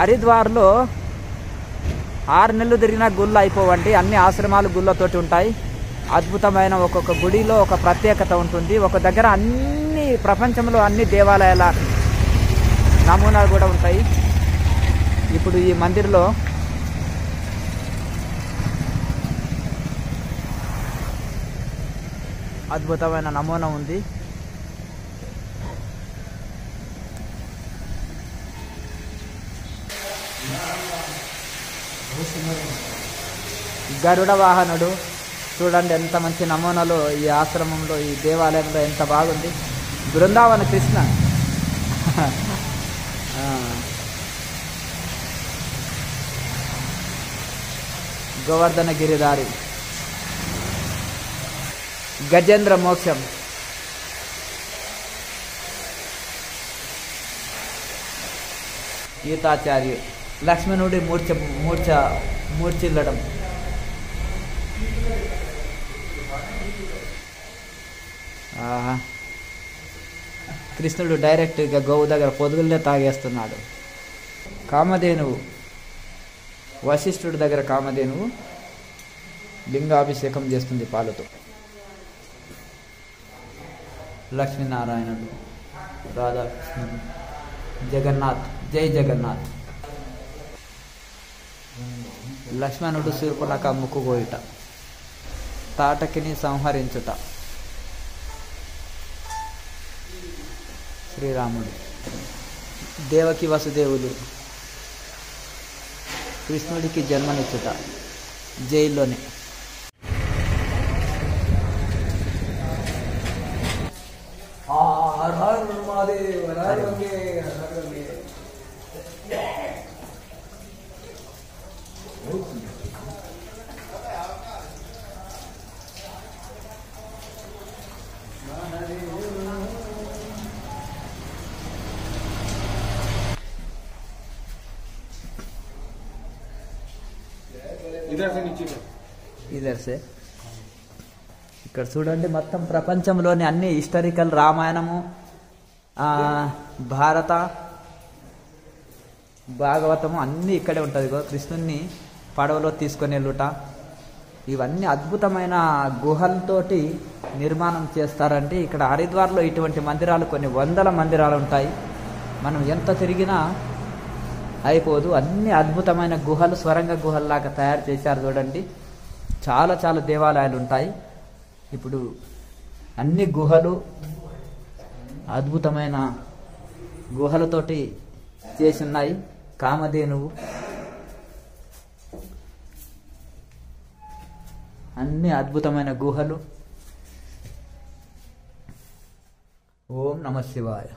హరిద్వార్లో 6 నెలలు తిరిగినా గుళ్ళు అయిపోవండి. అన్ని ఆశ్రమాలు గుళ్ళతోటి ఉంటాయి. అద్భుతమైన ఒక్కొక్క గుడిలో ఒక ప్రత్యేకత ఉంటుంది. ఒక దగ్గర అన్ని ప్రపంచంలో అన్ని దేవాలయాల నమూనాలు కూడా ఉంటాయి. ఇప్పుడు ఈ మందిర్లో అద్భుతమైన నమూనా ఉంది. గరుడ వాహనుడు చూడండి ఎంత మంచి నమూనాలో ఈ ఆశ్రమంలో ఈ దేవాలయంలో ఎంత బాగుంది. బృందావన కృష్ణ గోవర్ధన గిరిధారి, గజేంద్ర మోక్షం, గీతాచార్య, లక్ష్మణుడి మూర్చిల్లడం, కృష్ణుడు డైరెక్ట్గా గోవు దగ్గర పొదుగులనే తాగేస్తున్నాడు. కామధేనువు, వశిష్ఠుడి దగ్గర కామధేనువు లింగాభిషేకం చేస్తుంది పాలతో. లక్ష్మీనారాయణుడు, రాధాకృష్ణుడు, జగన్నాథ్, జై జగన్నాథ్. లక్ష్మణుడు శూర్పణఖ ముక్కుగోయుట, తాటకిని సంహరించుట. శ్రీరాముడు, దేవకి వసుదేవులు కృష్ణుడికి జన్మనిచ్చుట జైల్లోనే. ఇదర్సే ఇక్కడ చూడండి మొత్తం ప్రపంచంలోని అన్ని హిస్టారికల్ రామాయణము, భారత, భాగవతము అన్నీ ఇక్కడే ఉంటుంది. కృష్ణుణ్ణి పడవలో తీసుకొని వెళ్ళుట, ఇవన్నీ అద్భుతమైన గుహలతోటి నిర్మాణం చేస్తారంటే. ఇక్కడ హరిద్వార్లో ఇటువంటి మందిరాలు కొన్ని వందల మందిరాలు ఉంటాయి. మనం ఎంత తిరిగినా అయిపోదు. అన్ని అద్భుతమైన గుహలు, స్వరంగ గుహల్లాగా తయారు చేశారు చూడండి. చాలా చాలా దేవాలయాలు ఉంటాయి. ఇప్పుడు అన్ని గుహలు అద్భుతమైన గుహలతోటి చేసి ఉన్నాయి. కామధేనువు, అన్ని అద్భుతమైన గుహలు. ఓం నమః శివాయ.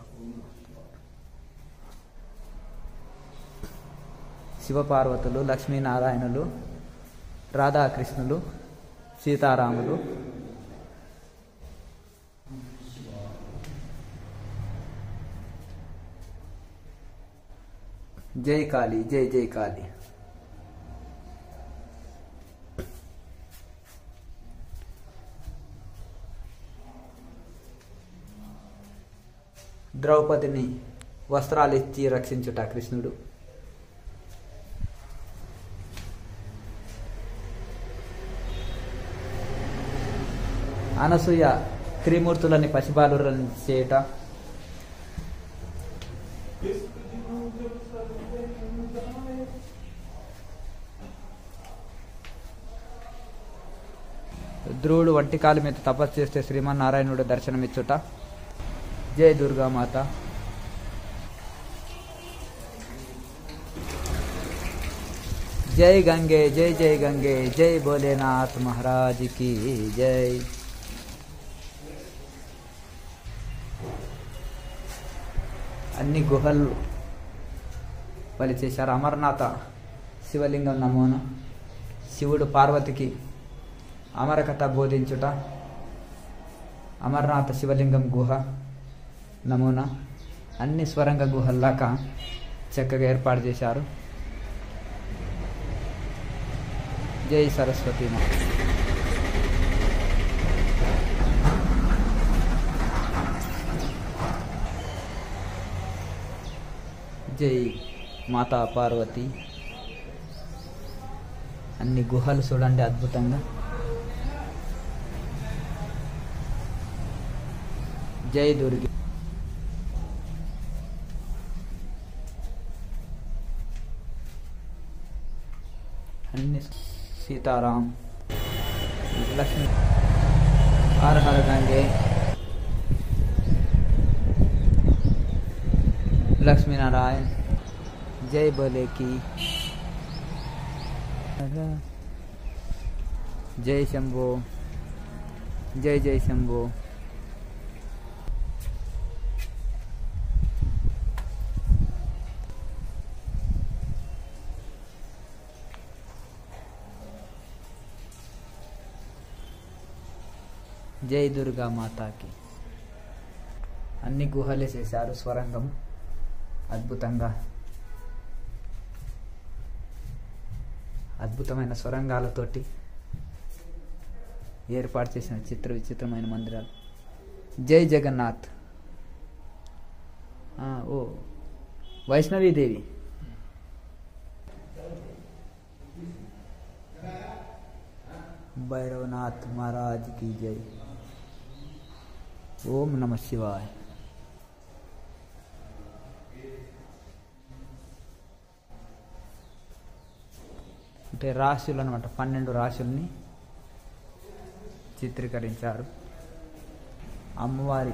శివపార్వతులు, లక్ష్మీనారాయణులు, రాధాకృష్ణులు, సీతారాములు. జై కాళీ, జై జై కాళీ. ద్రౌపదిని వస్త్రాలు ఇచ్చి రక్షించుట కృష్ణుడు. అనసూయ త్రిమూర్తులని పసిబాలురని చేయుట. ధ్రువుడు వంటికాల మీద తపస్సు చేస్తే శ్రీమన్నారాయణుడు దర్శనమిచ్చుట. జై దుర్గామాత. జై గంగే, జై జై గంగే, జై భోలేనాథ్ మహారాజ్ కి జై. అన్ని గుహలు బలి చేశారు. అమర్నాథ శివలింగం నమూనా. శివుడు పార్వతికి అమరకథ బోధించుట. అమర్నాథ శివలింగం గుహ నమూనా. అన్ని స్వరంగ గుహల్లాగా చక్కగా ఏర్పాటు చేశారు. జై సరస్వతి. జై మాతా పార్వతి. అన్ని గుహలు చూడండి అద్భుతంగా. జై దుర్గి. అన్ని సీతారాం, లక్ష్మి, హర హర గంగే, లక్ష్మీనారాయణ, జై బోలేకి, జై శంభో, జై జై శంభో. జై దుర్గా మాతాకి. అన్ని గుహలే చేశారు, స్వరంగం అద్భుతంగా. అద్భుతమైన స్వరంగాలతోటి ఏర్పాటు చేసిన విచిత్రమైన మందిరాలు. జై జగన్నాథ్. ఓ వైష్ణవీదేవి. భైరవనాథ్ మహారాజ్ की जय. ఓం నమః శివాయ. అంటే రాశులు అనమాట, 12 రాశుల్ని చిత్రీకరించారు. అమ్మవారి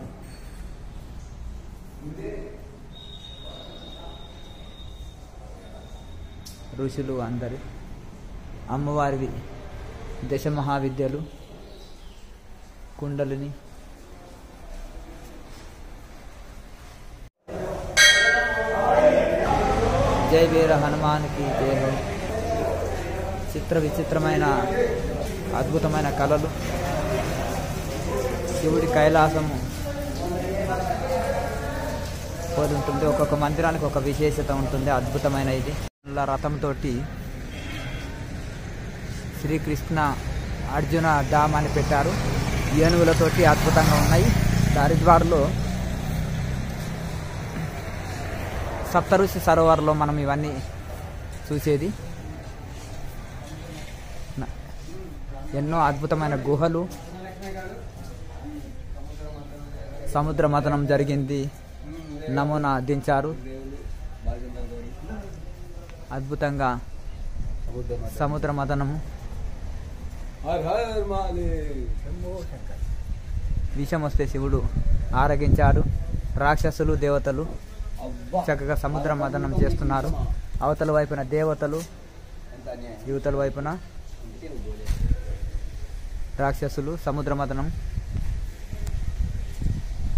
ఋషులు అందరి అమ్మవారివి దశ మహావిద్యలు, కుండలిని, జై వీర హనుమాన్కి జై హో. విచిత్రమైన అద్భుతమైన కళలు. శివుడి కైలాసము పోలి ఉంటుంది. ఒక్కొక్క మందిరానికి ఒక విశేషత ఉంటుంది. అద్భుతమైన ఇది రథంతో శ్రీకృష్ణ అర్జున ధామ్ అని పెట్టారు. ఏనుగులతోటి అద్భుతంగా ఉన్నాయి. హరిద్వార్లో సప్తఋషి సరోవర్లో మనం ఇవన్నీ చూసేది. ఎన్నో అద్భుతమైన గుహలు. సముద్ర మథనం జరిగింది, నమూనా దించారు. అద్భుతంగా సముద్ర మథనము. విషం వస్తే శివుడు ఆరగించాడు. రాక్షసులు దేవతలు చక్కగా సముద్ర మథనం చేస్తున్నారు. అవతల వైపున దేవతలు, యువతల వైపున రాక్షసులు. సముద్ర మథనం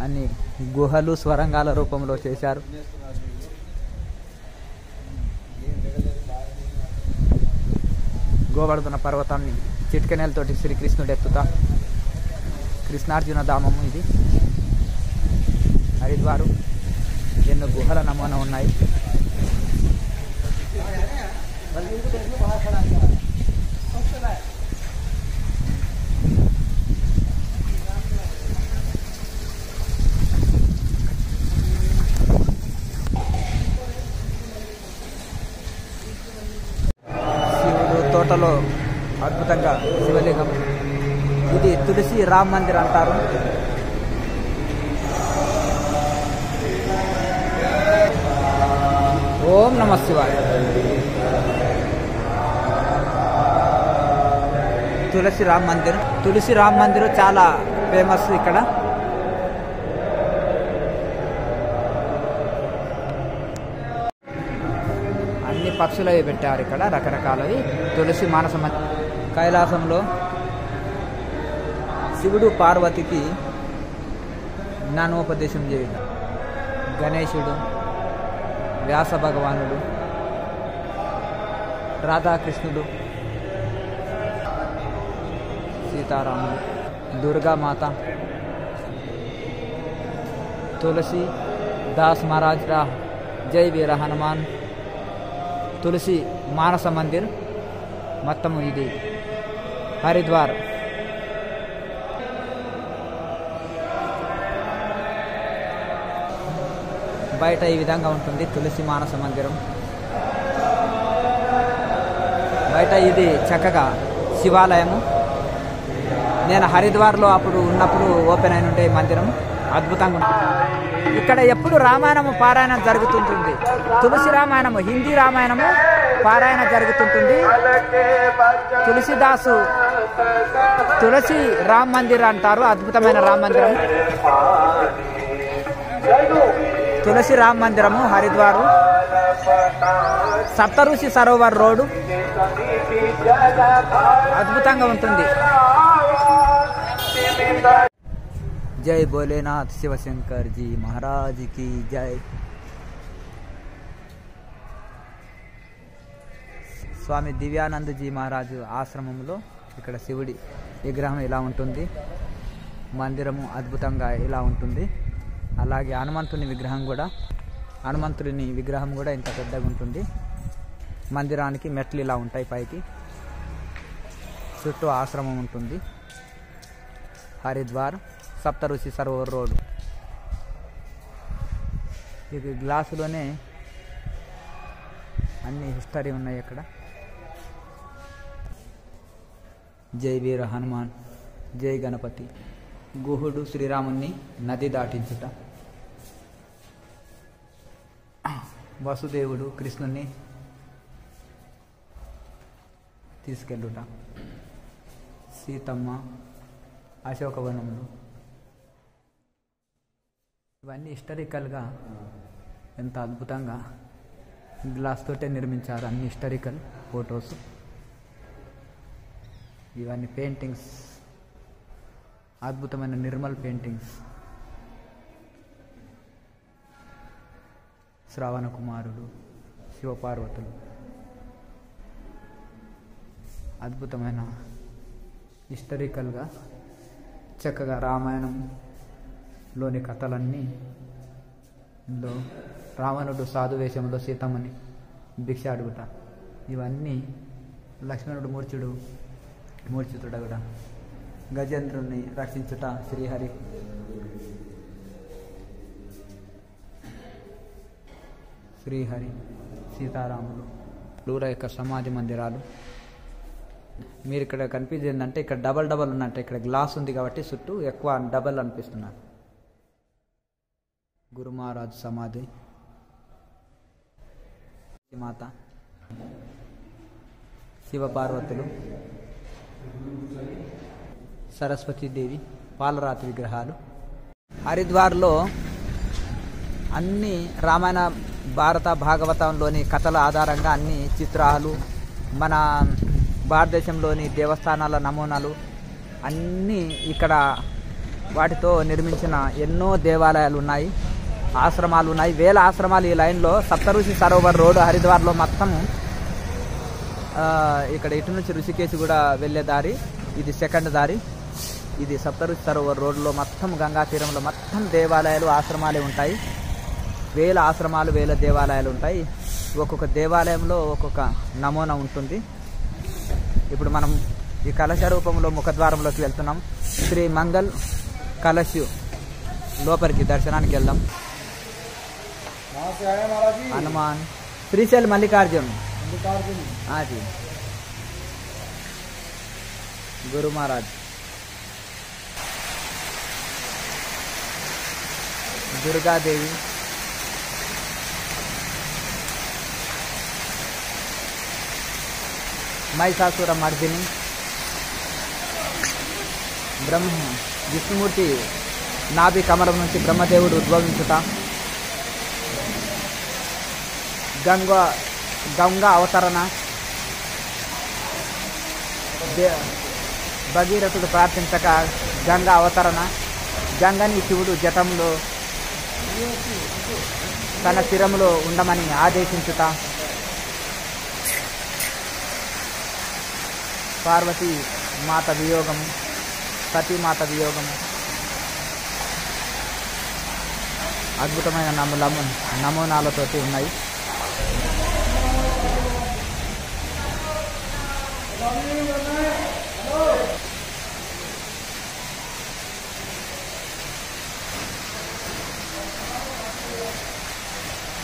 అన్ని గుహలు స్వరంగాల రూపంలో చేశారు. గోవర్ధన పర్వతాన్ని చిట్కనేలతోటి శ్రీకృష్ణుడు ఎత్తుతా. కృష్ణార్జున ధామము ఇది హరిద్వారు. ఎన్నో గుహల నమూనా ఉన్నాయి. శివుడు తోటలో అద్భుతంగా శివలింగం. ఇది తులసి రామ్ మందిర్ అంటారు. ఓం నమః శివాయ. తులసి రామ్ మందిర్ చాలా ఫేమస్ ఇక్కడ. అన్ని పక్షులవి పెట్టారు ఇక్కడ, రకరకాలవి. తులసి మానస కైలాసంలో శివుడు పార్వతికి జ్ఞానోపదేశం చేయడం. గణేశుడు, వ్యాస భగవానుడు, రాధాకృష్ణుడు, సీతారాముడు, దుర్గామాత, తులసి దాస్ మహారాజ్ రా, జై వీర హనుమాన్, తులసి మానస మందిర్. మొత్తము ఇది హరిద్వార్. బయట ఈ విధంగా ఉంటుంది తులసి మానస మందిరం. బయట ఇది చక్కగా శివాలయము. నేను హరిద్వార్లో అప్పుడు ఉన్నప్పుడు ఓపెన్ అయిన ఉండే మందిరం అద్భుతంగా ఉంటుంది. ఇక్కడ ఎప్పుడు రామాయణము పారాయణం జరుగుతుంటుంది. తులసి రామాయణము, హిందీ రామాయణము పారాయణ జరుగుతుంటుంది. తులసిదాసు తులసి రామ్ మందిర్ అంటారు. అద్భుతమైన రామ్ మందిరం, తులసి రామ్ మందిరము హరిద్వారు. సప్తఋషి సరోవర్ రోడ్డు అద్భుతంగా ఉంటుంది. జై భోలేనాథ్ శివశంకర్ జీ మహారాజ్ కి జై. స్వామి దివ్యానందజీ మహారాజు ఆశ్రమంలో ఇక్కడ శివుడి విగ్రహం ఇలా ఉంటుంది. మందిరము అద్భుతంగా ఇలా ఉంటుంది. అలాగే హనుమంతుని విగ్రహం కూడా ఇంత పెద్దగా ఉంటుంది. మందిరానికి మెట్లు ఇలా ఉంటాయి పైకి. చుట్టూ ఆశ్రమం ఉంటుంది. హరిద్వార్ సప్తఋషి సరోవర్ రోడ్. ఇది గ్లాసులోనే అన్ని హిస్టరీ ఉన్నాయి అక్కడ. జై వీర హనుమాన్, జై గణపతి. గుహుడు శ్రీరాముని నది దాటించుట, వసుదేవుడు కృష్ణుని తీసుకెళ్ళుట, సీతమ్మ అశోకవనంలో. ఇవన్నీ హిస్టరికల్గా ఎంత అద్భుతంగా గ్లాస్ తోటే నిర్మించారు. అన్ని హిస్టరికల్ ఫొటోస్. ఇవన్నీ పెయింటింగ్స్, అద్భుతమైన నిర్మల్ పెయింటింగ్స్. శ్రావణ కుమారుడు, శివపార్వతులు, అద్భుతమైన హిస్టరికల్గా చక్కగా రామాయణంలోని కథలన్నీ ఇందులో. రావణుడు సాధు వేషంలో సీతమ్మని భిక్ష అడుగుట, ఇవన్నీ. లక్ష్మణుడు మూర్ఛితుడగుట, గజేంద్రుని రక్షించుట శ్రీహరి. సీతారాములు, లూర యొక్క సమాధి మందిరాలు. మీరు ఇక్కడ కనిపించేది ఏంటంటే ఇక్కడ డబల్ ఉన్నట్టు. ఇక్కడ గ్లాస్ ఉంది కాబట్టి చుట్టూ ఎక్కువ డబల్ అనిపిస్తున్నారు. గురు మహారాజ్ సమాధి, మాత, శివపార్వతులు, సరస్వతీదేవి, పాలరాతి విగ్రహాలు. హరిద్వార్లో అన్ని రామాయణ భారత భాగవతంలోని కథల ఆధారంగా అన్ని చిత్రాలు, మన భారతదేశంలోని దేవస్థానాల నమూనాలు అన్నీ ఇక్కడ వాటితో నిర్మించిన ఎన్నో దేవాలయాలు ఉన్నాయి, ఆశ్రమాలు ఉన్నాయి. వేల ఆశ్రమాలు ఈ లైన్లో. సప్తఋషి సరోవర్ రోడ్ హరిద్వార్లో మొత్తము. ఇక్కడ ఇటు నుంచి ఋషికేశ్ కూడా వెళ్ళే దారి, ఇది సెకండ్ దారి. ఇది సప్తఋషి సరోవర్ రోడ్లో మొత్తం గంగా తీరంలో మొత్తం దేవాలయాలు, ఆశ్రమాలే ఉంటాయి. వేల ఆశ్రమాలు, వేల దేవాలయాలు ఉంటాయి. ఒక్కొక్క దేవాలయంలో ఒక్కొక్క నమూనా ఉంటుంది. ఇప్పుడు మనం ఈ కలశ రూపంలో ముఖద్వారంలోకి వెళ్తున్నాం. శ్రీ మంగళ్ కలశ్ లోపలికి దర్శనానికి వెళ్దాం. హనుమాన్, శ్రీశైల్ మల్లికార్జున్, అది గురు మహారాజ్, దుర్గాదేవి, మహిషాసుర మర్దిని, విష్ణుమూర్తి నాభి కమలం నుంచి బ్రహ్మదేవుడు ఉద్భవించుట, గంగా అవతరణ, భగీరథుడు ప్రార్థించక గంగా అవతరణ, గంగని శివుడు జటంలో తన శిరములో ఉండమని ఆదేశించుట, పార్వతీ మాత వియోగము, సతీమాత వియోగము. అద్భుతమైన నమూనాలతోటి ఉన్నాయి.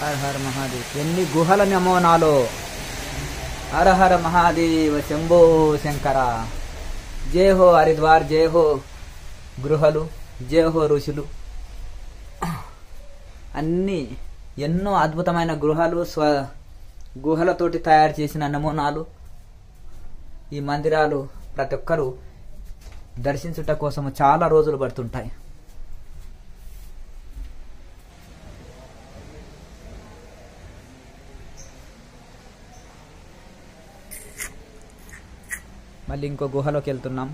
Her her Mahadev. ఎన్ని గుహల నమూనాలు. హర హర మహాదేవ శంభో శంకర. జయ హో హరిద్వార్, జయ హో గృహలు, జయ హో ఋషులు. అన్నీ ఎన్నో అద్భుతమైన గృహాలు, గుహలతోటి తయారు చేసిన నమూనాలు. ఈ మందిరాలు ప్రతి ఒక్కరూ దర్శించుట కోసము చాలా రోజులు పడుతుంటాయి. మళ్ళీ ఇంకో గుహలోకి వెళ్తున్నాం.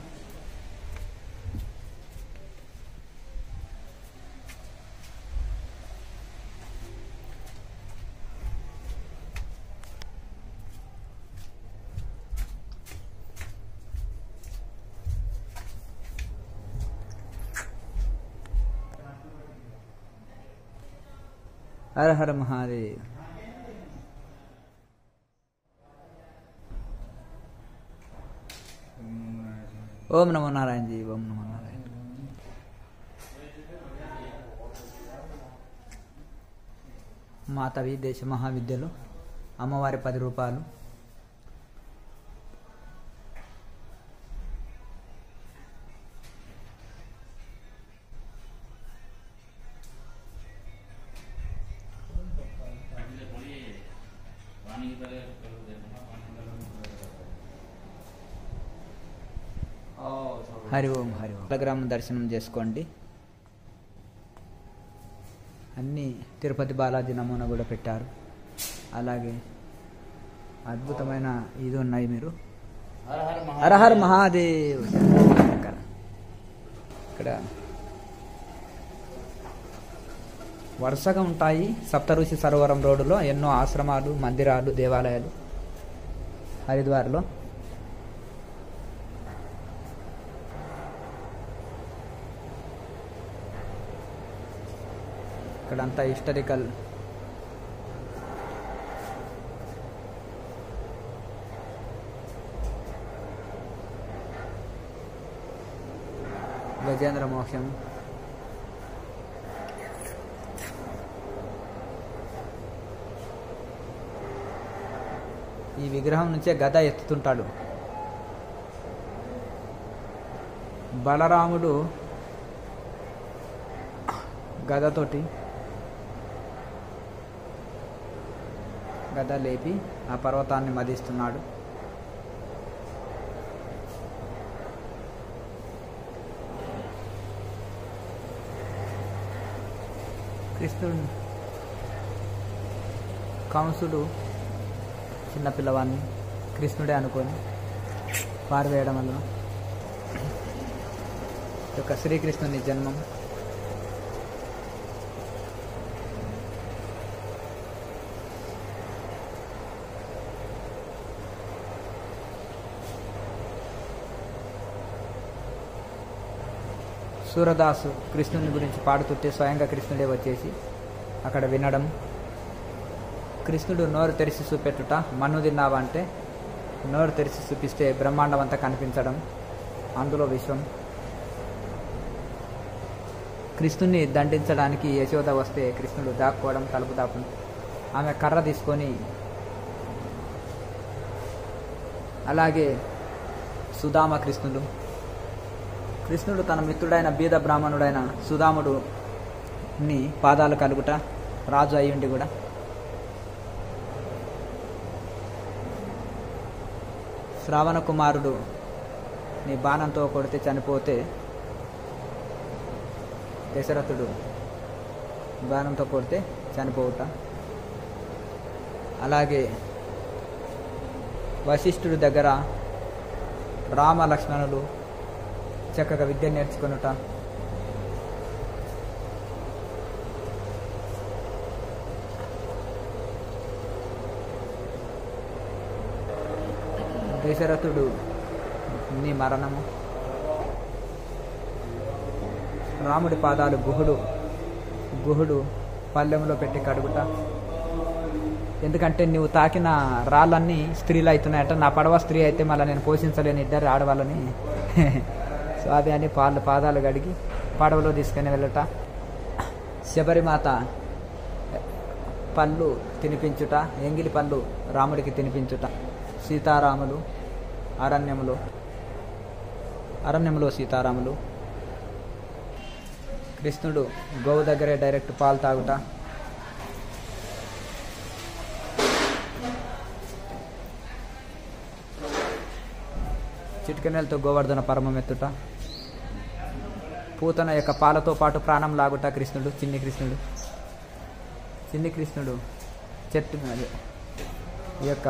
हर हर महादेव. ओम नमो नारायण जी. ओम नमो नारायण. మాతవి దేశ మహావిద్యలు అమ్మవారి 10 రూపాయలు. హరి ఓం హరి ఓం. గ్రామం దర్శనం చేసుకోండి. అన్నీ తిరుపతి బాలాజీ నమూనా కూడా పెట్టారు. అలాగే అద్భుతమైన ఇది ఉన్నాయి. మీరు హర హర మహాదేవ్. ఇక్కడ వరుసగా ఉంటాయి. సప్తఋషి సరోవరం రోడ్డులో ఎన్నో ఆశ్రమాలు, మందిరాలు, దేవాలయాలు హరిద్వార్లో. ఇక్కడంతా హిస్టారికల్ గజేంద్ర మోక్షం. ఈ విగ్రహం నుంచే గద ఎత్తుతుంటాడు. బలరాముడు గదతోటి గద లేపి ఆ పర్వతాన్ని మదిస్తున్నాడు. కృష్ణుడు కంసుడు చిన్నపిల్లవాడిని కృష్ణుడే అనుకొని పారివేయడం వల్ల యొక్క శ్రీకృష్ణుని జన్మం. సూరదాసు కృష్ణుని గురించి పాడుతుంటే స్వయంగా కృష్ణుడే వచ్చేసి అక్కడ వినడం. కృష్ణుడు నోరు తెరిచి చూపెట్టుట. మన్ను తిన్నావా అంటే నోరు తెరిచి చూపిస్తే బ్రహ్మాండం అంతా కనిపించడం, అందులో విశ్వం. కృష్ణుని దండించడానికి యశోద వస్తే కృష్ణుడు దాక్కోవడం, తలుపు దాపును. ఆమె కర్ర తీసుకొని. అలాగే సుధామ కృష్ణుడు. కృష్ణుడు తన మిత్రుడైన బీద బ్రాహ్మణుడైన సుధాముడుని పాదాలు కలుగుట, రాజు అయ్యుండి కూడా. శ్రావణ కుమారుడు నీ బాణంతో కొడితే చనిపోతే దశరథుడు బాణంతో కొడితే చనిపోవుట. అలాగే వశిష్ఠుడి దగ్గర రామ లక్ష్మణులు చక్కగా విద్య నేర్చుకొనుట. దశరథుడు నీ మరణము. రాముడి పాదాలు గుహుడు పల్లెంలో పెట్టి కడుగుట. ఎందుకంటే నువ్వు తాకిన రాళ్ళన్నీ స్త్రీలు అవుతున్నాయట. నా పడవ స్త్రీ అయితే మళ్ళీ నేను పోషించలేని ఇద్దరు ఆడవాళ్ళని. సో అదే అని పాదాలు కడిగి పడవలో తీసుకుని వెళ్ళట. శబరిమాత పళ్ళు తినిపించుట, ఎంగిలి పళ్ళు రాముడికి తినిపించుట. సీతారాములు అరణ్యంలో సీతారాములు. కృష్ణుడు గోవు దగ్గరే డైరెక్ట్ పాలు తాగుట. చిటికెనెలతో గోవర్ధన పరమమెత్తుట. పూతన యొక్క పాలతో పాటు ప్రాణం లాగుట కృష్ణుడు. చిన్ని కృష్ణుడు చెట్టు ఈ యొక్క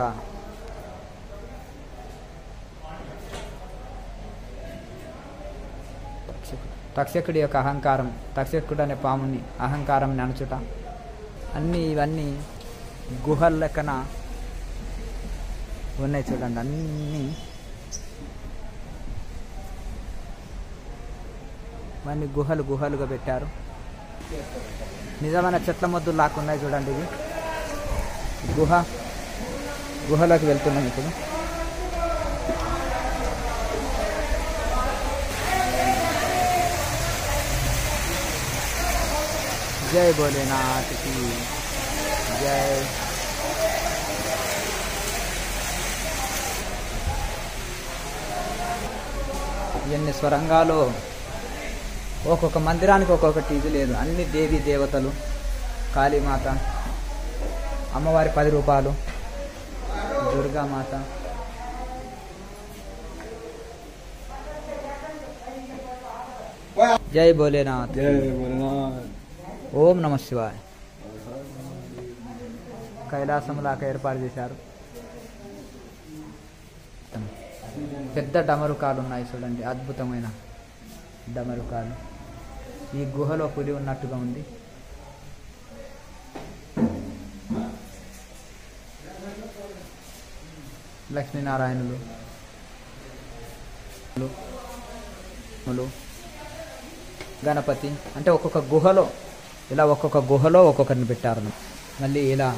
తక్షకుడి యొక్క అహంకారం, తక్షకుడు అనే పాముని అహంకారం అణచుట. ఇవన్నీ గుహల లెక్కన ఉన్నాయి చూడండి. అన్ని గుహలుగా పెట్టారు. నిజమైన చెట్ల మొద్దులు లాక్కున్నాయి చూడండి. ఇది గుహలోకి వెళ్తున్నాం ఇప్పుడు. జై భోలేనాథ్ కి జై. ఎన్ని స్వరంగాలు. ఒక్కొక్క మందిరానికి ఒక్కొక్కటి ఇది లేదు. అన్ని దేవీ దేవతలు, కాళీమాత, అమ్మవారి 10 రూపాయలు, దుర్గామాత, జై భోలేనాథ్. ఓం నమ శివాయ. కైలాసంలాగా ఏర్పాటు చేశారు. పెద్ద డమరుకాలు ఉన్నాయి చూడండి. అద్భుతమైన డమరుకాలు. ఈ గుహలో పులి ఉన్నట్టుగా ఉంది. లక్ష్మీనారాయణులు, గణపతి. అంటే ఒక్కొక్క గుహలో ఒక్కొక్కరిని పెట్టారు. మళ్ళీ ఇలా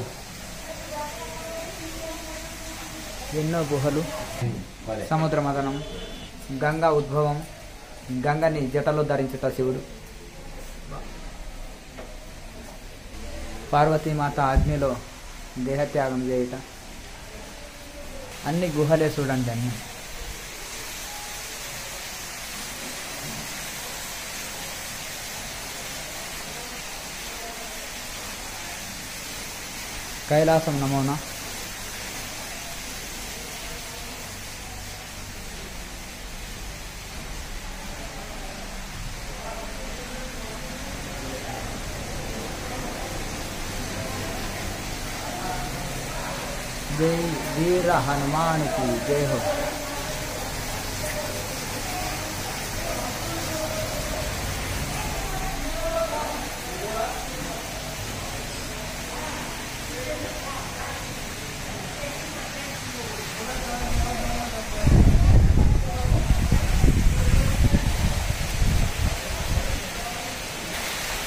ఎన్నో గుహలు. సముద్ర మదనం, గంగా ఉద్భవం, గంగని జటలో ధరించుట శివుడు, పార్వతీమాత అగ్నిలో దేహత్యాగం చేయుట. అన్ని గుహలే చూడండి. అన్ని కైలాసం నమోనా. जय वीर हनुमान की जय हो.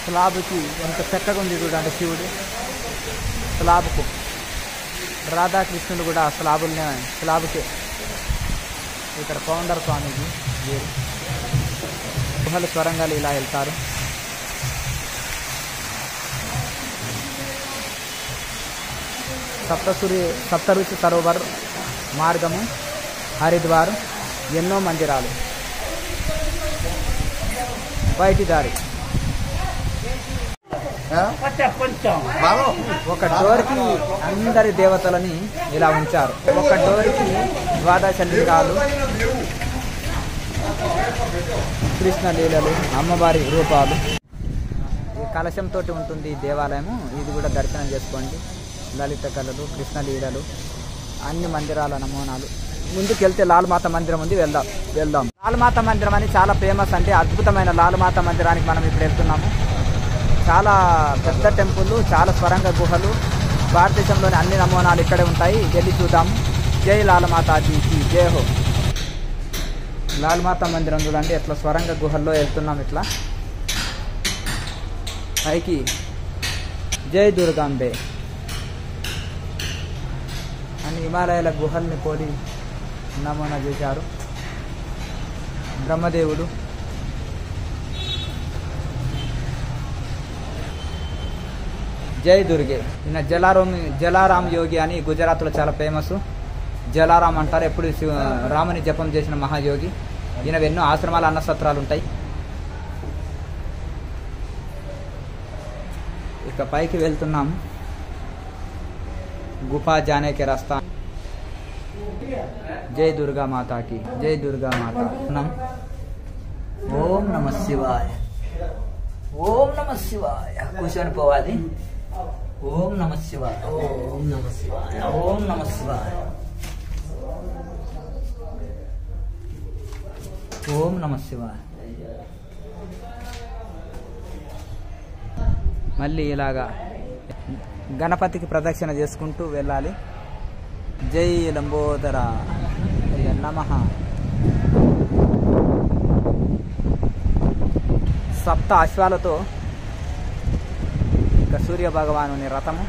స్లాబ్కి ఎంత చక్కగా ఉంది చూడండి. శివుడు స్లాబ్కు, రాధాకృష్ణుడు కూడా స్లాబ్కే. ఇక్కడ పౌండర్ స్వామిజీ వీరు. గుహలు స్వరంగాలు ఇలా వెళ్తారు. సప్తరుచి సరోవర్ మార్గము, హరిద్వార్, ఎన్నో మందిరాలు, బయటి దారి. ఒక డోర్కి అందరి దేవతలని ఇలా ఉంచారు. ఒక డోర్కి ద్వాదశ లింగాలు, కృష్ణ లీలలు, అమ్మవారి రూపాలు. ఈ కలశంతో ఉంటుంది ఈ దేవాలయము. ఇది కూడా దర్శనం చేసుకోండి. లలిత కళలు, కృష్ణ లీలలు, అన్ని మందిరాల నమూనాలు. ముందుకెళ్తే లాల్మాత మందిరం ఉంది, వెళ్దాం. లాల్మాత మందిరం అని చాలా ఫేమస్. అంటే అద్భుతమైన లాల్మాత మందిరానికి మనం ఇప్పుడు వెళ్తున్నాము. చాలా పెద్ద టెంపుల్, చాలా స్వరంగ గుహలు. భారతదేశంలోని అన్ని నమూనాలు ఇక్కడే ఉంటాయి. వెళ్ళి చూద్దాం. జై లాల్మాతాజీకి జై హో. లాల్మాత మందిరం చూడండి. ఎట్లా స్వరంగ గుహల్లో వెళ్తున్నాం. ఇట్లా పైకి జై దుర్గాంబే అని హిమాలయాల గుహల్ని పోలి నమూనా చేశారు. బ్రహ్మదేవుడు, జై దుర్గే. ఈయన జలారాం యోగి అని గుజరాత్లో చాలా ఫేమస్. జలారాం అంటారు. ఎప్పుడు రాముని జపం చేసిన మహాయోగి. ఈయన ఎన్నో ఆశ్రమాలు అన్నసత్రాలు ఉంటాయి. ఇక పైకి వెళ్తున్నాం. గుఫా జానేకే రాస్తా. జై దుర్గా మాతాకి, జై దుర్గా మాత. ఓం నమ శివాయ, ఓం నమ శివాయ. కూర్చొని పోవాలి. ఓం నమ శివాయ, ఓం నమ శివాయ, ఓం నమ శివాయ, ఓం నమ శివాయ. మళ్ళీ ఇలాగా గణపతికి ప్రదక్షిణ చేసుకుంటూ వెళ్ళాలి. జై లంబోదర నమః. సప్త అశ్వాలతో ఇక సూర్య భగవానుని రథము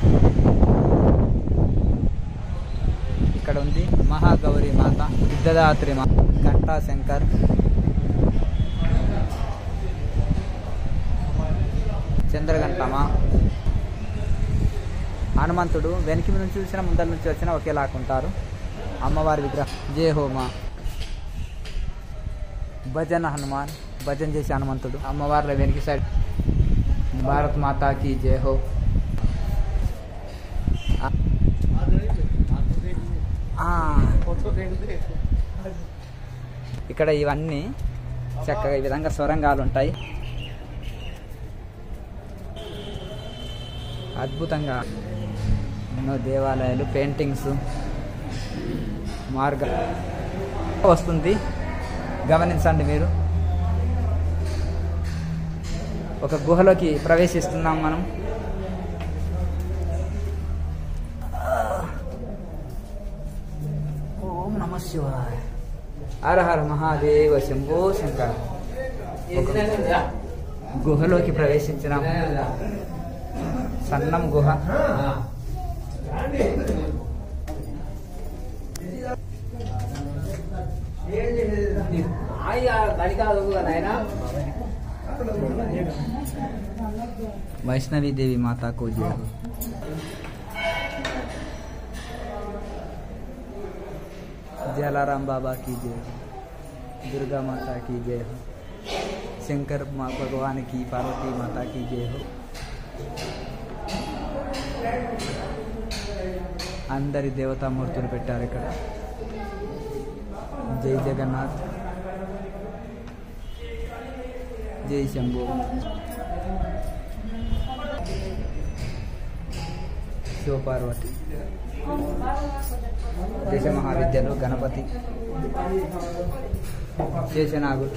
ఇక్కడ ఉంది. మహాగౌరీ మాత, సిద్ధదాత్రి మాత, ఘంటా శంకర్, చంద్రఘంటమా, హనుమంతుడు. వెనక నుంచి చూసిన ముందర నుంచి వచ్చిన ఒకేలాకుంటారు. అమ్మవారి విగ్రహం. జయ హోమా, భజన హనుమాన్, భజన చేసే హనుమంతుడు. అమ్మవారిలో వెనక సైడ్ భారత్ మాతాకి జయ హో. ఇక్కడ ఇవన్నీ చక్కగా ఈ విధంగా సొరంగాలు ఉంటాయి. అద్భుతంగా ఎన్నో దేవాలయాలు, పెయింటింగ్స్, మార్గం వస్తుంది. గమనించండి మీరు. ఒక గుహలోకి ప్రవేశిస్తున్నాం మనం. ఓం నమ శివాయ, హర హర మహాదేవ, శంభో శంకర. గుహలోకి ప్రవేశించినాం. సన్నం గుహ. వైష్ణవి దేవి మాతా को जय हो. जलाराम बाबा की जय हो. दुर्गा माता की जय हो. शंकर भगवान की, पार्वती माता की जय हो. అందరి దేవతామూర్తులు పెట్టారు ఇక్కడ. జై జగన్నాథ్, జై శంభో. శివపార్వతి, దేశ మహావిద్యలు, గణపతి, శేషనాగుడు,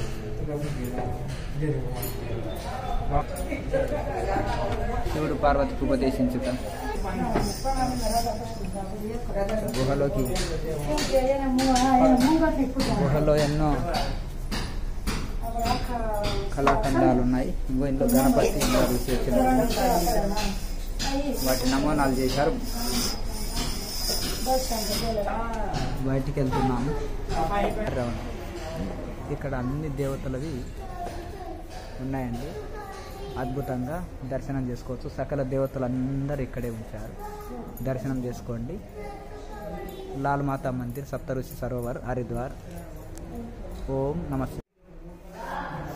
శివుడు పార్వతికి ఉపదేశించుట. గుహలో ఎన్నో కళాఖండాలు ఉన్నాయి. ఇందులో గణపతి, వాటి నమూనాలు చేశారు. బయటికి వెళ్తున్నాము. ఇక్కడ అన్ని దేవతలవి ఉన్నాయండి. అద్భుతంగా దర్శనం చేసుకోవచ్చు. సకల దేవతలందరూ ఇక్కడే ఉంచారు. దర్శనం చేసుకోండి. లాల్ మాతా మందిర్, సప్తఋషి సరోవర్, హరిద్వార్. ఓం నమస్తే.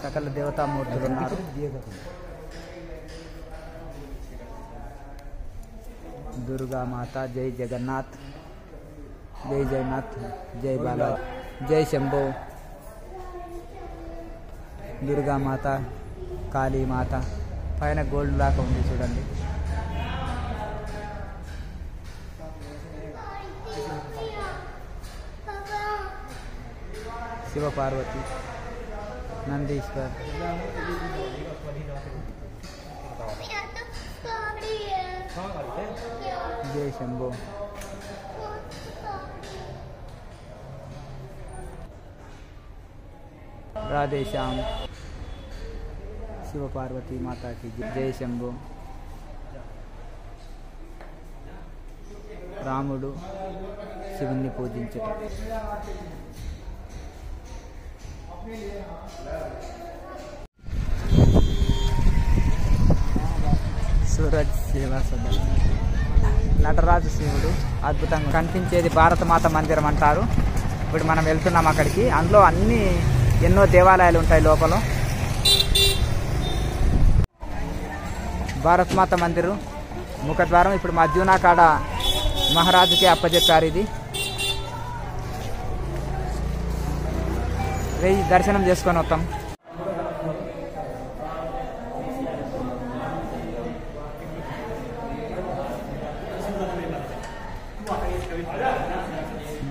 సకల దేవతామూర్తులు ఉన్నారు. దుర్గా మాత, జై జగన్నాథ్, జై జగన్నాథ్, జై బాలా, జై శంభో. దుర్గా మాత, కాళీ మాత. పైన గోల్డ్ లాగా ఉంది చూడండి. శివపార్వతి, నందీశ్వర్, జై శంభో. రాధేశ్యామ్. శివపార్వతి మాతాకి జై శంభో. రాముడు శివుణ్ణి పూజించుట. सूरज सेवा सदन నటరాజు శివుడు అద్భుతంగా కనిపించేది భారతమాత మందిరం అంటారు. ఇప్పుడు మనం వెళ్తున్నాం అక్కడికి. అందులో ఎన్నో దేవాలయాలు ఉంటాయి లోపల. భారతమాత మందిరం ముఖద్వారం. ఇప్పుడు మా జూనాకాడ మహారాజుకి అప్పచెప్పారు. ఇది దర్శనం చేసుకొని వస్తాం.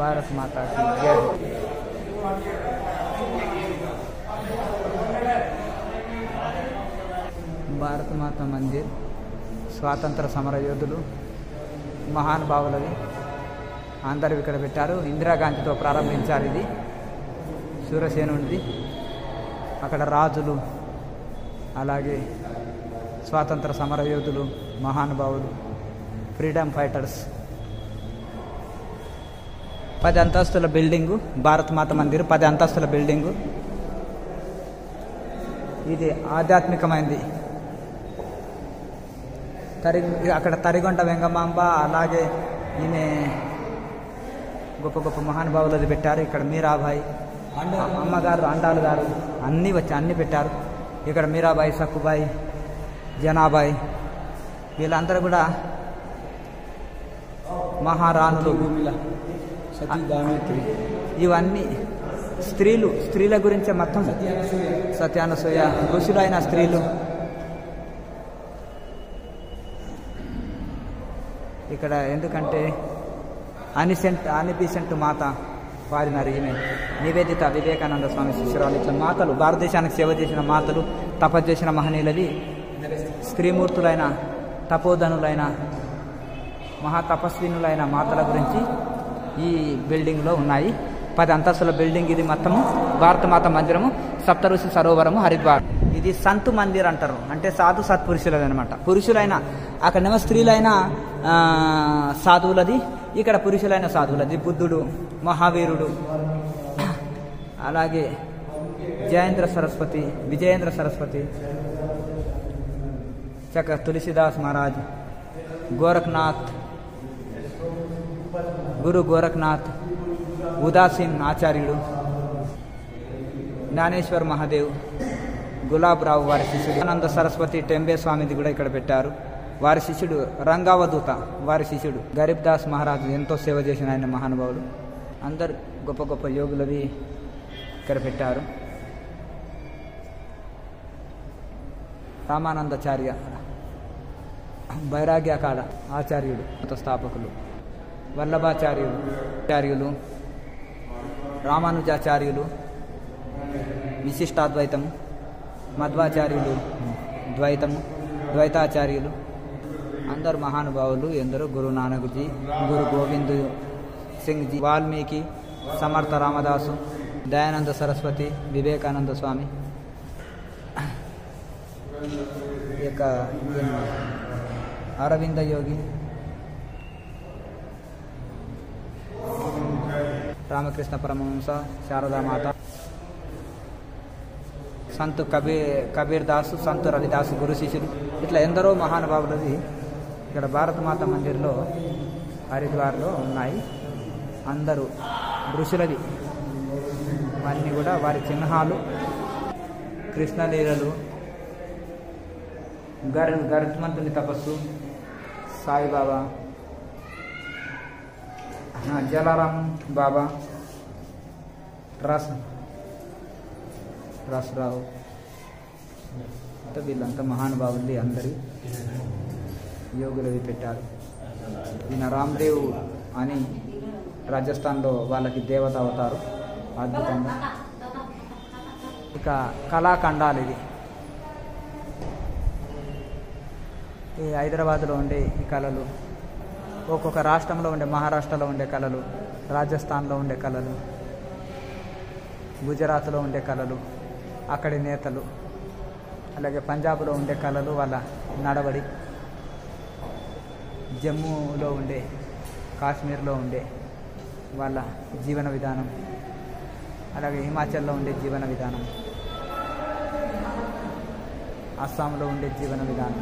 భారత్ మాతాకి జై. భారత మాత మందిర్ స్వాతంత్ర సమర యోధులు మహానుభావులవి అందరూ ఇక్కడ పెట్టారు. ఇందిరాగాంధీతో ప్రారంభించారు. ఇది సూర్యసేనుడిది. అక్కడ రాజులు, అలాగే స్వాతంత్ర సమర యోధులు, మహానుభావులు, ఫ్రీడమ్ ఫైటర్స్. 10 అంతస్తుల బిల్డింగు భారత మాత మందిర్. 10 అంతస్తుల బిల్డింగు. ఇది ఆధ్యాత్మికమైనది. అక్కడ తరిగొండ వెంగమాంబ, అలాగే ఈమె గొప్ప గొప్ప మహానుభావులది పెట్టారు. ఇక్కడ మీరాబాయి అమ్మగారు, అండాలు గారు అన్నీ పెట్టారు. ఇక్కడ మీరాబాయి, సక్కుబాయి, జనాబాయి వీళ్ళందరూ కూడా మహారాణులు. ఇవన్నీ స్త్రీల గురించే మొత్తం. సత్యానసూయ ఋషులైన స్త్రీలు. ఇక్కడ ఎందుకంటే అనిపిసెంట్ మాత వారినారు. ఈమె నివేదిత వివేకానంద స్వామి శిష్యురాలు. ఇట్లా మాతలు, భారతదేశానికి సేవ చేసిన మాతలు, తపస్సు చేసిన మహనీయులవి, స్త్రీమూర్తులైన, తపోధనులైన, మహాతపస్వినులైన మాతల గురించి ఈ బిల్డింగ్లో ఉన్నాయి. 10 అంతస్తుల బిల్డింగ్ ఇది మొత్తము. భారతమాత మందిరము, సప్తఋషి సరోవరము, హరిద్వార్. ఇది సంతు మందిర్ అంటారు. అంటే సాధు సత్పురుషులది అనమాట. పురుషులైన అక్కడేమో స్త్రీలైన సాధువులది, ఇక్కడ పురుషులైన సాధువులది. బుద్ధుడు, మహావీరుడు, అలాగే విజయేంద్ర సరస్వతి, తులసిదాస్ మహారాజ్, గోరఖ్నాథ్, గురు గోరఖ్నాథ్, ఉదాసీన్ ఆచార్యుడు, జ్ఞానేశ్వర్ మహాదేవ్, గులాబ్ రావు వారి శిష్యుడు, ఆనంద సరస్వతి టెంబే స్వామిది కూడా ఇక్కడ పెట్టారు. వారి శిష్యుడు రంగావధూత, వారి శిష్యుడు గరీబ్ దాస్ మహారాజు, ఎంతో సేవ చేసిన ఆయన మహానుభావుడు. అందరు గొప్ప గొప్ప యోగులవి ఇక్కడ పెట్టారు. రామానందాచార్య, బైరాగ్యకాడ ఆచార్యుడు, మత స్థాపకులు, వల్లభాచార్యులు, రామానుజాచార్యులు, విశిష్టాద్వైతము, మధ్వాచార్యులు ద్వైతాచార్యులు, అందరు మహానుభావులు. ఎందరో గురు నానక్జీ, గురు గోవింద్ సింగ్ జీ, వాల్మీకి, సమర్థ రామదాసు, దయానంద సరస్వతి, వివేకానంద స్వామి, ఇక అరవింద యోగి, రామకృష్ణ పరమహంస, శారదామాత, సంతు కబీర్ దాసు, సంతు రవిదాసు గురు శిష్యులు. ఇట్లా ఎందరో మహానుభావులది ఇక్కడ భారతమాత మందిర్లో, హరిద్వార్లో ఉన్నాయి. అందరూ ఋషులది. అన్నీ కూడా వారి చిహ్నాలు. కృష్ణలీలలు, గరుత్మంతుని తపస్సు, సాయిబాబా, జలారాం బాబా, రసరావు, వీళ్ళంతా మహానుభావులు. అందరి యోగులవి పెట్టారు. ఈయన రామ్దేవ్ అని రాజస్థాన్లో వాళ్ళకి దేవత అవుతారు. అద్భుతంగా. ఇక కళాఖండాలు. ఇది ఈ హైదరాబాద్లో ఉండే ఈ కళలు, ఒక్కొక్క రాష్ట్రంలో ఉండే, మహారాష్ట్రలో ఉండే కళలు, రాజస్థాన్లో ఉండే కళలు, గుజరాత్లో ఉండే కళలు, అక్కడి నేతలు, అలాగే పంజాబ్లో ఉండే కళలు, వాళ్ళ నడవడి, జమ్మూలో ఉండే, కాశ్మీర్లో ఉండే వాళ్ళ జీవన విధానం, అలాగే హిమాచల్లో ఉండే జీవన విధానం, అస్సాంలో ఉండే జీవన విధానం,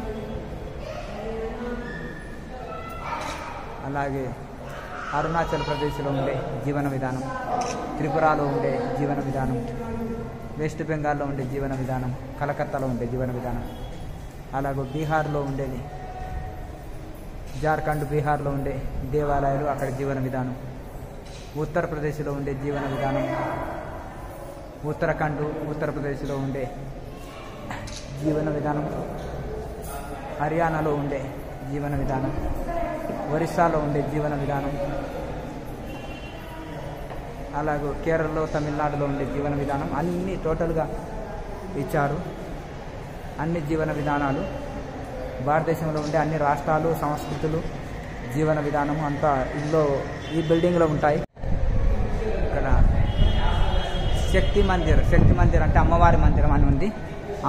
అలాగే అరుణాచల్ ప్రదేశ్లో ఉండే జీవన విధానం, త్రిపురలో ఉండే జీవన విధానం, వెస్ట్ బెంగాల్లో ఉండే జీవన విధానం, కలకత్తాలో ఉండే జీవన విధానం, అలాగే బీహార్లో ఉండేది, జార్ఖండ్ బీహార్లో ఉండే దేవాలయాలు అక్కడ జీవన విధానం, ఉత్తరప్రదేశ్లో ఉండే జీవన విధానం, ఉత్తరాఖండ్ ఉత్తరప్రదేశ్లో ఉండే జీవన విధానం, హర్యానాలో ఉండే జీవన విధానం, ఒరిస్సాలో ఉండే జీవన విధానం, అలాగే కేరళలో తమిళనాడులో ఉండే జీవన విధానం అన్నీ టోటల్గా ఇచ్చారు. అన్ని జీవన విధానాలు భారతదేశంలో ఉండే అన్ని రాష్ట్రాలు సంస్కృతులు జీవన విధానం అంతా ఇందులో ఈ బిల్డింగ్లో ఉంటాయి. ఇక్కడ శక్తి మందిర్ అంటే అమ్మవారి మందిరం అని ఉంది.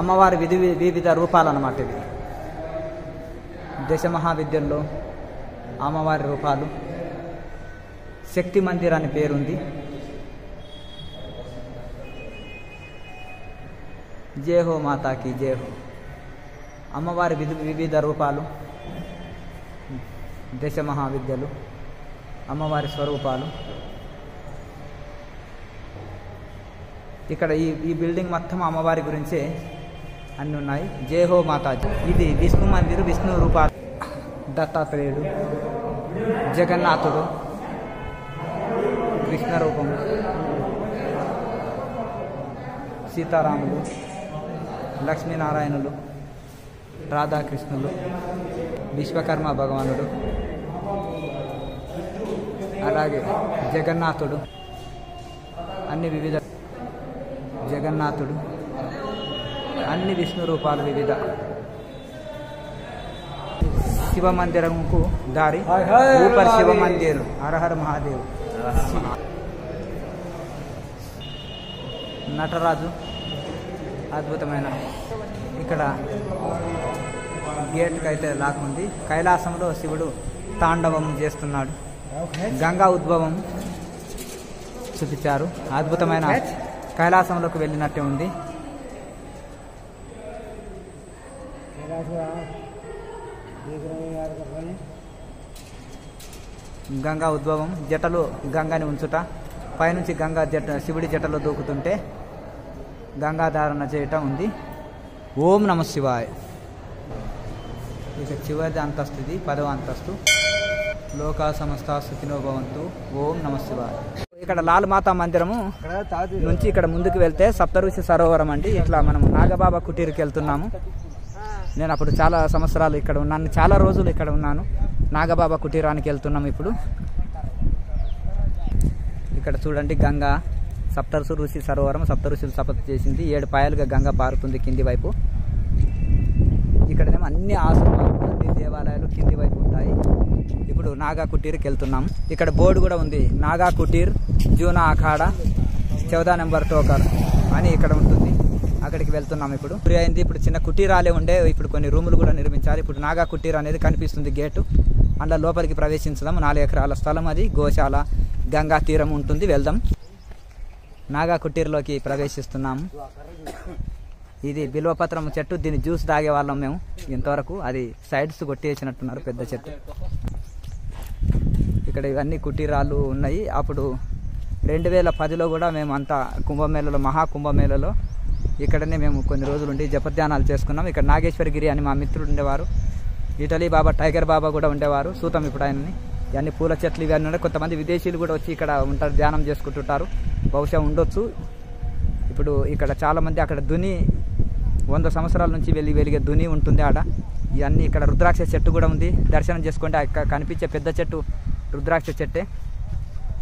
అమ్మవారి వివిధ రూపాలు అన్నమాట. ఇవి దశ మహావిద్యల్లో అమ్మవారి రూపాలు. శక్తి మందిర్ అని పేరుంది. జై హో మాతాకి జై హో. అమ్మవారి వివిధ రూపాలు, దశ మహావిద్యలు, అమ్మవారి స్వరూపాలు. ఇక్కడ ఈ బిల్డింగ్ మొత్తం అమ్మవారి గురించే అన్నీ ఉన్నాయి. జై హో మాతాజీ. ఇది విష్ణు మందిర్, విష్ణు రూపాలు. దత్తాత్రేయుడు, జగన్నాథుడు, కృష్ణ రూపము, సీతారాములు, లక్ష్మీనారాయణులు, రాధాకృష్ణులు, విశ్వకర్మ భగవానుడు, అలాగే జగన్నాథుడు, అన్ని వివిధ జగన్నాథుడు, అన్ని విష్ణు రూపాలు వివిధ. శివ మందిరంకు దారి, ఊపర్ శివ మందిర్, హరహర మహాదేవ్. నటరాజు అద్భుతమైన. ఇక్కడ గేట్కి అయితే లాక్ ఉంది. కైలాసంలో శివుడు తాండవం చేస్తున్నాడు. గంగా ఉద్భవం చూపించారు. అద్భుతమైన కైలాసంలోకి వెళ్ళినట్టే ఉంది. గంగా ఉద్భవం, జటలు గంగాని ఉంచుట, పైనుంచి గంగా శివుడి జటలో దూకుతుంటే గంగాధారణ చేయటం ఉంది. ఓం నమ శివాయ. ఇక చివరి అంతస్తు ఇది, 10వ అంతస్తు. లోకా సమస్త సుఖినో భవంతు. ఓం నమ శివాయ. ఇక్కడ లాల్ మాతా మందిరము నుంచి ఇక్కడ ముందుకు వెళ్తే సప్తఋషి సరోవరం అండి. ఇట్లా మనం నాగబాబా కుటీర్కి వెళ్తున్నాము. నేను అప్పుడు చాలా సంవత్సరాలు ఇక్కడ ఉన్నాను, చాలా రోజులు ఇక్కడ ఉన్నాను. నాగబాబా కుటీరానికి వెళ్తున్నాము ఇప్పుడు. ఇక్కడ చూడండి గంగా, సప్తఋషి సరోవరం. సప్తఋషులు తపస్సు చేసింది. 7 పాయలుగా గంగ పారుతుంది కింది వైపు. ఇక్కడనేమో అన్ని ఆశ్రమాలు, అన్ని దేవాలయాలు కింది వైపు ఉంటాయి. ఇప్పుడు నాగా కుటీర్కి వెళ్తున్నాం. ఇక్కడ బోర్డు కూడా ఉంది, నాగా కుటీర్ జూనా అఖాడా 14 నెంబర్ టోకర్ అని ఇక్కడ ఉంటుంది. అక్కడికి వెళ్తున్నాం ఇప్పుడు. అయింది. ఇప్పుడు చిన్న కుటీరాలే ఉండే, ఇప్పుడు కొన్ని రూములు కూడా నిర్మించారు. ఇప్పుడు నాగా కుటీర్ అనేది కనిపిస్తుంది గేటు. అందులో లోపలికి ప్రవేశించదాం. 4 ఎకరాల స్థలం అది. గోశాల, గంగా తీరం ఉంటుంది. వెళ్దాం. నాగా కుటీర్లోకి ప్రవేశిస్తున్నాము. ఇది బిల్వపత్రం చెట్టు. దీన్ని జ్యూస్ తాగే వాళ్ళం మేము ఇంతవరకు. అది సైడ్స్ కొట్టేసినట్టున్నారు, పెద్ద చెట్టు. ఇక్కడ ఇవన్నీ కుటీరాలు ఉన్నాయి. అప్పుడు 2010లో కూడా మేము అంతా కుంభమేళలో, మహాకుంభమేళలో ఇక్కడనే మేము కొన్ని రోజులు ఉండి జపధ్యానాలు చేసుకున్నాం. ఇక్కడ నాగేశ్వరగిరి అని మా మిత్రుడు ఉండేవారు. ఇటలీ బాబా, టైగర్ బాబా కూడా ఉండేవారు. చూద్దాం ఇప్పుడు ఆయన్ని. ఇవన్నీ పూల చెట్లు ఇవన్నీ ఉన్నాయి. కొంతమంది విదేశీయులు కూడా వచ్చి ఇక్కడ ఉంటారు, ధ్యానం చేసుకుంటుంటారు. బహుశా ఉండొచ్చు. ఇప్పుడు ఇక్కడ చాలామంది అక్కడ దుని 100 సంవత్సరాల నుంచి వెలిగే దుని ఉంటుంది ఆడ. ఇవన్నీ ఇక్కడ రుద్రాక్ష చెట్టు కూడా ఉంది. దర్శనం చేసుకుంటే అక్కడ కనిపించే పెద్ద చెట్టు రుద్రాక్ష చెట్టే.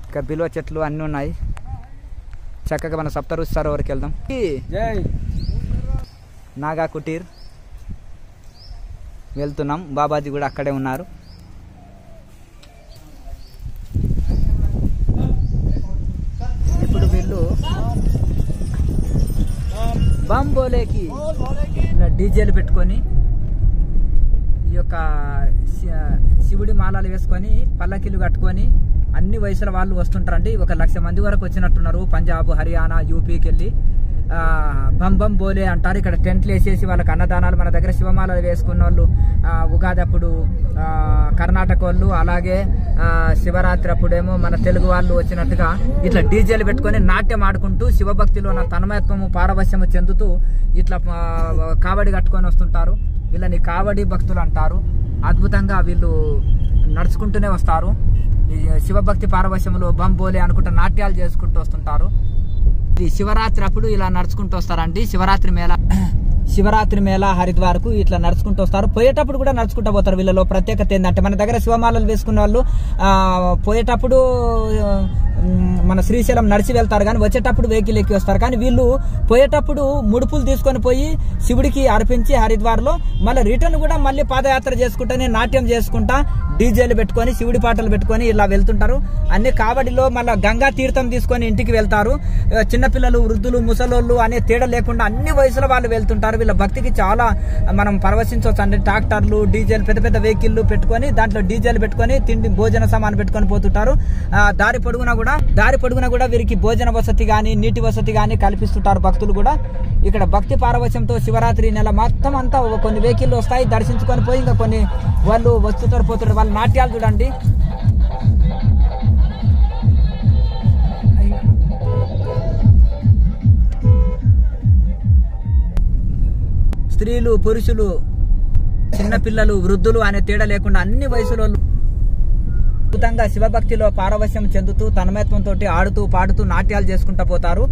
ఇక్కడ బిల్వ చెట్లు అన్నీ ఉన్నాయి. చక్కగా మన సప్తఋషి సరోవర్కి వెళ్దాం. నాగా కుటీర్ వెళ్తున్నాం. బాబాజీ కూడా అక్కడే ఉన్నారు. ఇప్పుడు వీళ్ళు బాంబోలేకి ఇలా డీజేలు పెట్టుకొని ఈ యొక్క శివుడి మాలలు వేసుకొని పల్లకిలు కట్టుకొని అన్ని వయసుల వాళ్ళు వస్తుంటారండి. 1 లక్ష మంది వరకు వచ్చినట్టున్నారు. పంజాబ్, హర్యానా, యూపీకి వెళ్ళి బం బం బోలే అంటారు. ఇక్కడ టెంట్లు వేసేసి వాళ్ళకి అన్నదానాలు. మన దగ్గర శివమాలలు వేసుకున్న వాళ్ళు ఉగాది అప్పుడు కర్ణాటక వాళ్ళు, అలాగే శివరాత్రి అప్పుడేమో మన తెలుగు వాళ్ళు వచ్చినట్టుగా ఇట్లా డీజేలు పెట్టుకొని నాట్యం ఆడుకుంటూ శివభక్తిలో నా తన్మయత్వము పారవశ్యము చెందుతూ ఇట్లా కావడి కట్టుకొని వస్తుంటారు. వీళ్ళని కావడి భక్తులు అంటారు. అద్భుతంగా వీళ్ళు నడుచుకుంటూనే వస్తారు. శివభక్తి పారవశ్యములో బంబోలే అనుకుంటూ నాట్యాలు చేసుకుంటూ వస్తుంటారు. ఇది శివరాత్రి అప్పుడు ఇలా నడుచుకుంటూ వస్తారండి. శివరాత్రి మేళ హరిద్వార్కు ఇట్లా నడుచుకుంటూ వస్తారు. పోయేటప్పుడు కూడా నడుచుకుంటూ పోతారు. వీళ్ళలో ప్రత్యేకత ఏంటంటే మన దగ్గర శివమాలలు వేసుకున్న వాళ్ళు పోయేటప్పుడు మన శ్రీశైలం నడిచి వెళ్తారు, కానీ వచ్చేటప్పుడు వెహికల్ ఎక్కి వస్తారు. కానీ వీళ్ళు పోయేటప్పుడు ముడుపులు తీసుకొని పోయి శివుడికి అర్పించి హరిద్వార్లో మళ్ళీ రిటర్న్ కూడా మళ్ళీ పాదయాత్ర చేసుకుంటానే నాట్యం చేసుకుంటా డీజేలు పెట్టుకొని శివుడి పాటలు పెట్టుకొని ఇలా వెళ్తుంటారు. అన్ని కావడిలో మళ్ళీ గంగా తీర్థం తీసుకొని ఇంటికి వెళ్తారు. చిన్నపిల్లలు, వృద్ధులు, ముసలోళ్ళు అనే తేడా లేకుండా అన్ని వయసుల వాళ్ళు వెళ్తుంటారు. వీళ్ళ భక్తికి చాలా మనం పరవశించవచ్చు అండి. ట్రాక్టర్లు, డీజేలు, పెద్ద పెద్ద వెహికల్లు పెట్టుకొని దాంట్లో డీజేలు పెట్టుకొని తిండి భోజన సామాను పెట్టుకొని పోతుంటారు. దారి పొడుగునా కూడా వీరికి భోజన వసతి గాని నీటి వసతి గాని కల్పిస్తుంటారు భక్తులు కూడా. ఇక్కడ భక్తి పారవశ్యంతో శివరాత్రి నెల మొత్తం అంతా కొన్ని వెహికల్లు వస్తాయి, దర్శించుకొని పోయి ఇంకా కొన్ని వాళ్ళు వస్తుంటారు పోతుంటారు. వాళ్ళ నాట్యాలు చూడండి. స్త్రీలు, పురుషులు, చిన్నపిల్లలు, వృద్ధులు అనే తేడా లేకుండా అన్ని వయసులో అద్భుతంగా శివభక్తిలో పారవశ్యం చెందుతూ తన్మయత్వంతో ఆడుతూ పాడుతూ నాట్యాలు చేసుకుంటూ పోతారు.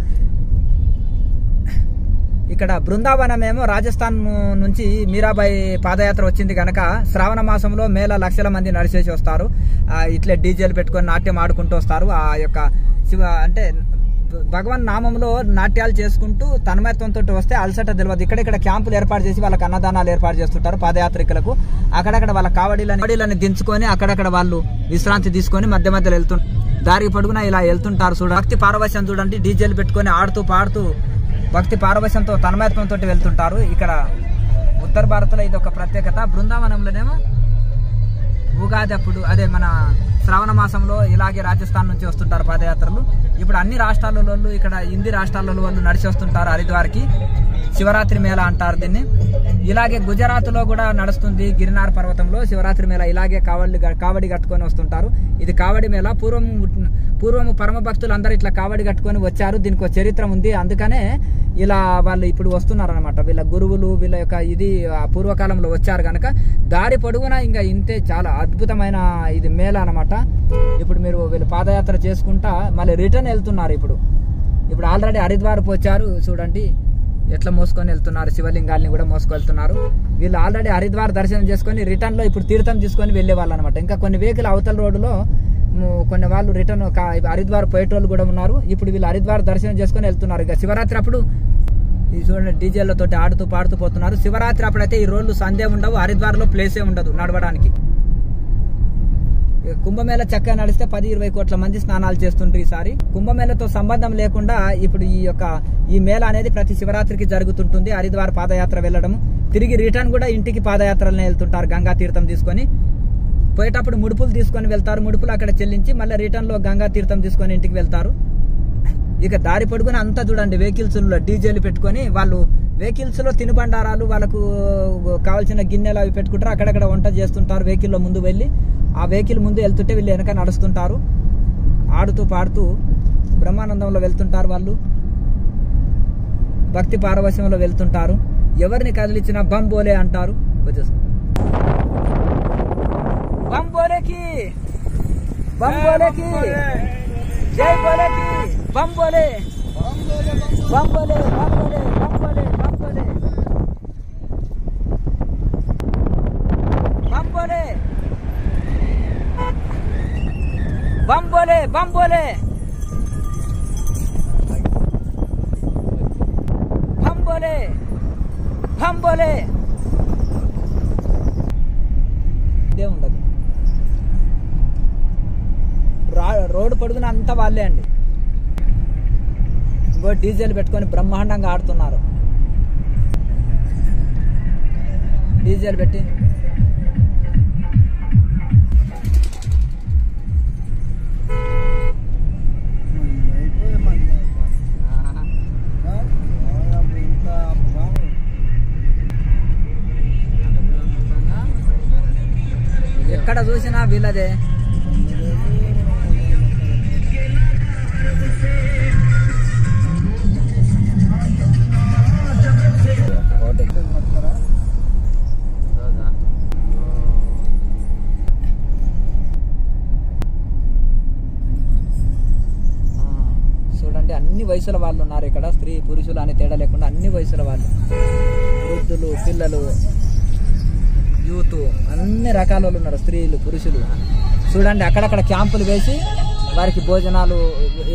ఇక్కడ బృందావనమేమో రాజస్థాన్ నుంచి మీరాబాయి పాదయాత్ర వచ్చింది కనుక శ్రావణ మాసంలో లక్షల మంది నడిచేసి వస్తారు. ఇట్లే డీజేలు పెట్టుకొని నాట్యం ఆడుకుంటూ వస్తారు. ఆ యొక్క శివ అంటే భగవన్ నామంలో నాట్యాలు చేసుకుంటూ తన్మయత్వంతో వస్తే అలసట తెలియదు. ఇక్కడిక్కడ క్యాంపులు ఏర్పాటు చేసి వాళ్ళకి అన్నదానాలు ఏర్పాటు చేస్తుంటారు పాదయాత్రికులకు. అక్కడక్కడ వాళ్ళ కావడిలని దించుకొని అక్కడక్కడ వాళ్ళు విశ్రాంతి తీసుకొని మధ్య మధ్యలో వెళ్తుంటారు. దారికి పొడుగునా ఇలా వెళ్తుంటారు. చూడండి భక్తి పారవశ్యం చూడండి. డీజేలు పెట్టుకొని ఆడుతూ పాడుతూ భక్తి పారవశ్యంతో తన్మయత్వంతో వెళ్తుంటారు. ఇక్కడ ఉత్తర భారత్లో ఇది ఒక ప్రత్యేకత. బృందావనంలోనేమో ఉగాది అప్పుడు అదే మన శ్రావణ మాసంలో ఇలాగే రాజస్థాన్ నుంచి వస్తుంటారు పాదయాత్రలు. ఇప్పుడు అన్ని రాష్ట్రాల వాళ్ళు ఇక్కడ హిందీ రాష్ట్రాల వాళ్ళు నడిచి వస్తుంటారు హరిద్వార్కి. శివరాత్రి మేళ అంటారు దీన్ని. ఇలాగే గుజరాత్ లో కూడా నడుస్తుంది. గిరినార్ పర్వతంలో శివరాత్రి మేళ ఇలాగే కావడి కట్టుకొని వస్తుంటారు. ఇది కావడి మేళ. పూర్వము పరమ భక్తులు అందరూ ఇట్లా కావడి కట్టుకొని వచ్చారు. దీనికి ఒక చరిత్ర ఉంది. అందుకనే ఇలా వాళ్ళు ఇప్పుడు వస్తున్నారు అనమాట. వీళ్ళ గురువులు వీళ్ళ యొక్క ఇది పూర్వకాలంలో వచ్చారు కనుక దారి పొడుగునా ఇంకా ఇంతే చాలా అద్భుతమైన ఇది మేళ అనమాట. ఇప్పుడు మీరు వీళ్ళు పాదయాత్ర చేసుకుంటా మళ్ళీ రిటర్న్ వెళ్తున్నారు. ఇప్పుడు ఆల్రెడీ హరిద్వార్కి వచ్చారు. చూడండి ఎట్లా మోసుకొని వెళ్తున్నారు. శివలింగాల్ని కూడా మోసుకెళ్తున్నారు. వీళ్ళు ఆల్రెడీ హరిద్వార్ దర్శనం చేసుకొని రిటర్న్ లో ఇప్పుడు తీర్థం తీసుకొని వెళ్లే వాళ్ళు అనమాట. ఇంకా కొన్ని వెహికల్ అవతల రోడ్డులో కొన్ని వాళ్ళు రిటర్న్ హరిద్వార్ పోయేటోళ్ళు కూడా ఉన్నారు. ఇప్పుడు వీళ్ళు హరిద్వార్ దర్శనం చేసుకొని వెళ్తున్నారు. ఇక శివరాత్రి అప్పుడు ఈ చూడండి డీజేలతో ఆడుతూ పాడుతూ పోతున్నారు. శివరాత్రి అప్పుడైతే ఈ రోడ్లు సందే ఉండవు. హరిద్వార్ లో ప్లేసే ఉండదు నడవడానికి. కుంభమేళ చక్కగా నడిస్తే 10-20 కోట్ల మంది స్నానాలు చేస్తుంటారు. ఈసారి కుంభమేళతో సంబంధం లేకుండా ఇప్పుడు ఈ మేళ అనేది ప్రతి శివరాత్రికి జరుగుతుంటుంది. హరిద్వార్ పాదయాత్ర వెళ్ళడం, తిరిగి రిటర్న్ కూడా ఇంటికి పాదయాత్రలనే వెళ్తుంటారు. గంగా తీర్థం తీసుకొని పోయేటప్పుడు ముడుపులు తీసుకొని వెళ్తారు. ముడుపులు అక్కడ చెల్లించి మళ్ళీ రిటర్న్ లో గంగా తీర్థం తీసుకొని ఇంటికి వెళ్తారు. ఇక దారి పొడుగున అంతా చూడండి వెహికల్స్ లో డీజేలు పెట్టుకొని వాళ్ళు వెహికల్స్ లో తినుబండారాలు వాళ్ళకు కావాల్సిన గిన్నెలు అవి పెట్టుకుంటారు. అక్కడక్కడ వంట చేస్తుంటారు. వెహికల్లో ముందు వెళ్ళి ఆ వెహికల్ ముందు వెళ్తుంటే వీళ్ళు వెనక నడుస్తుంటారు. ఆడుతూ పాడుతూ బ్రహ్మానందంలో వెళ్తుంటారు. వాళ్ళు భక్తి పారవశ్యంలో వెళ్తుంటారు. ఎవరిని కదిలించినా బంబోలే అంటారు. బంబోలేకి బంబోలేకి జై బోలేకి బంబోలే బంబోలే బంబోలే బంబోలే బంబోలే బంబోలే బంబోలే బంబోలే బంబోలే ఇదే ఉండదు. రోడ్డు పొడుగున అంతా వాళ్ళే అండి. ఇంకో డీజేలు పెట్టుకొని బ్రహ్మాండంగా ఆడుతున్నారు. డీజేలు పెట్టి ఎక్కడ చూసినా వీళ్ళదే. చూడండి అన్ని వయసుల వాళ్ళు ఉన్నారు ఇక్కడ, స్త్రీ పురుషులు అని తేడా లేకుండా అన్ని వయసుల వాళ్ళు, వృద్ధులు, పిల్లలు, యూత్, అన్ని రకాల వాళ్ళు ఉన్నారు, స్త్రీలు పురుషులు. చూడండి అక్కడక్కడ క్యాంపులు వేసి వారికి భోజనాలు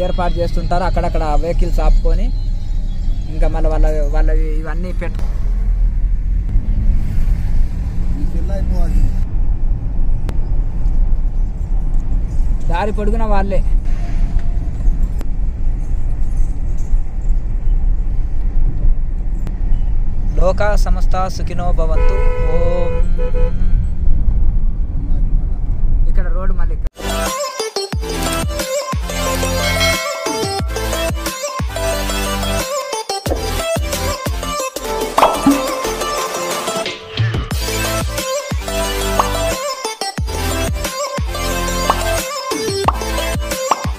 ఏర్పాటు చేస్తుంటారు, అక్కడక్కడ వెహికల్స్ ఆపుకొని ఇంకా మళ్ళీ వాళ్ళ ఇవన్నీ పెట్టు. దారి పొడుగున వాళ్ళే. లోకా సమస్త సుఖినో భవంతు. ఓం